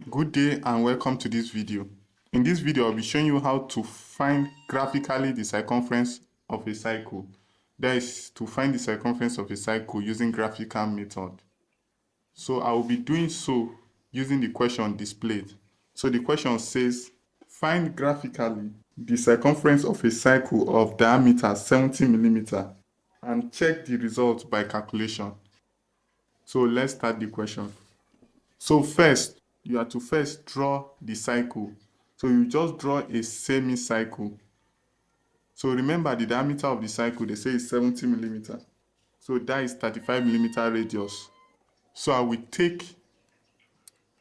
Good day and welcome to this video. In this video, I'll be showing you how to find graphically the circumference of a cycle. That is to find the circumference of a cycle using graphical method. So I will be doing so using the question displayed. So the question says, find graphically the circumference of a cycle of diameter 70 millimeter and check the result by calculation. So let's start the question. So first, you have to first draw the cycle. So you just draw a semicircle. So remember the diameter of the cycle, they say is 70 millimeter. So that is 35 millimeter radius. So I will take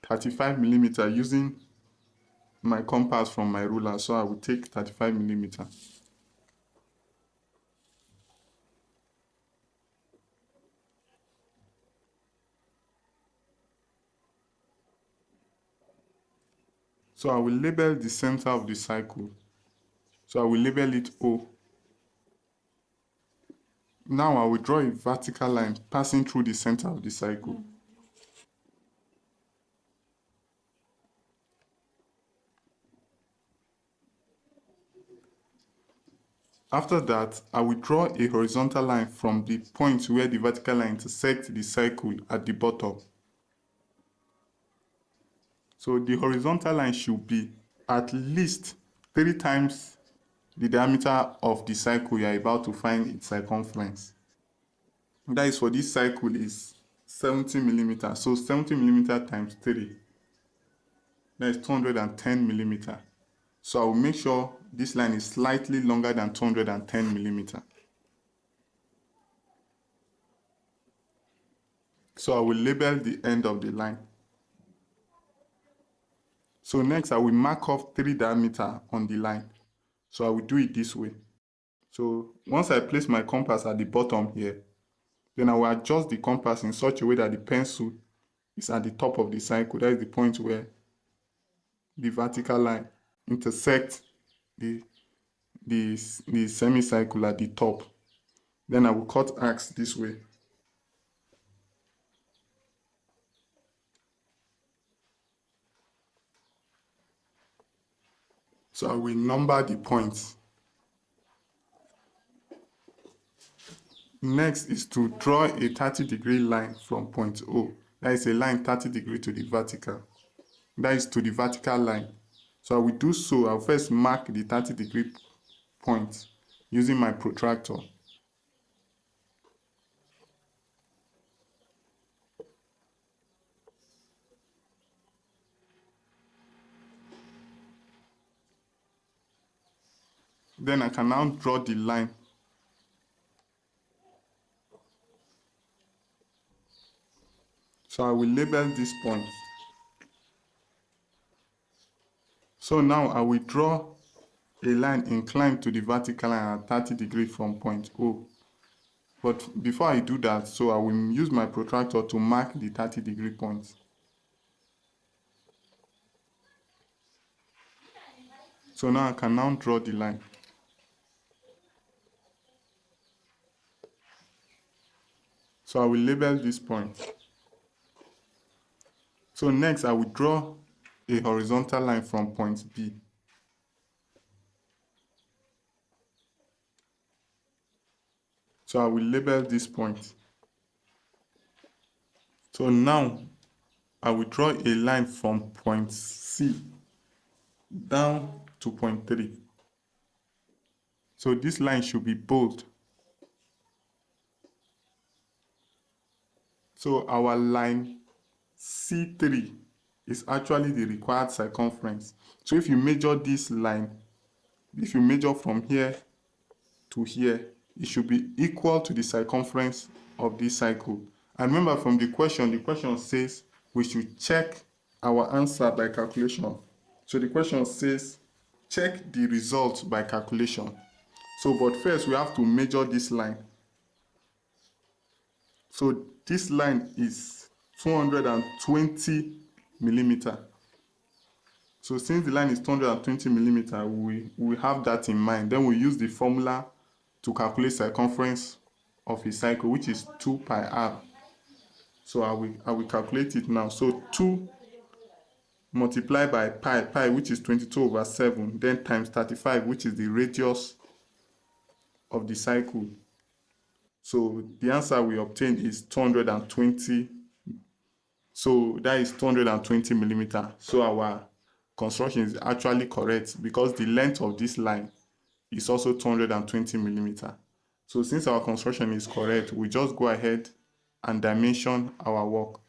35 millimeter using my compass from my ruler. So I will take 35 millimeter. So I will label the center of the cycle. So I will label it O. Now I will draw a vertical line passing through the center of the cycle. After that, I will draw a horizontal line from the point where the vertical line intersects the cycle at the bottom. So the horizontal line should be at least 3 times the diameter of the cycle you are about to find its circumference. That is, for this cycle is 70 millimeter. So 70 millimeter times 3, that is 210 millimeter. So I will make sure this line is slightly longer than 210 millimeter. So I will label the end of the line. So next I will mark off 3 diameter on the line. So I will do it this way. So once I place my compass at the bottom here, then I will adjust the compass in such a way that the pencil is at the top of the cycle. That is the point where the vertical line intersects the semicircle at the top. Then I will cut arcs this way. So I will number the points. Next is to draw a 30-degree line from point O. That is a line 30 degrees to the vertical. That is to the vertical line. So I will do so. I'll first mark the 30-degree point using my protractor. Then I can now draw the line. So I will label this point. So now I will draw a line inclined to the vertical line at 30 degrees from point O. But before I do that, so I will use my protractor to mark the 30-degree point. So now I can now draw the line. So I will label this point. So next I will draw a horizontal line from point B. So I will label this point. So now I will draw a line from point C down to point 3. So this line should be bold. So our line C3 is actually the required circumference. So if you measure this line, if you measure from here to here, it should be equal to the circumference of this cycle. And remember from the question says we should check our answer by calculation. So the question says check the result by calculation. So but first we have to measure this line. So this line is 220 millimeter. So since the line is 220 millimeter, we have that in mind. Then we use the formula to calculate circumference of a cycle, which is 2 pi r. So I will calculate it now. So 2 multiply by pi, which is 22/7, then times 35, which is the radius of the cycle. So the answer we obtain is 220. So that is 220 millimeter. So our construction is actually correct because the length of this line is also 220 millimeter. So since our construction is correct, we just go ahead and dimension our work.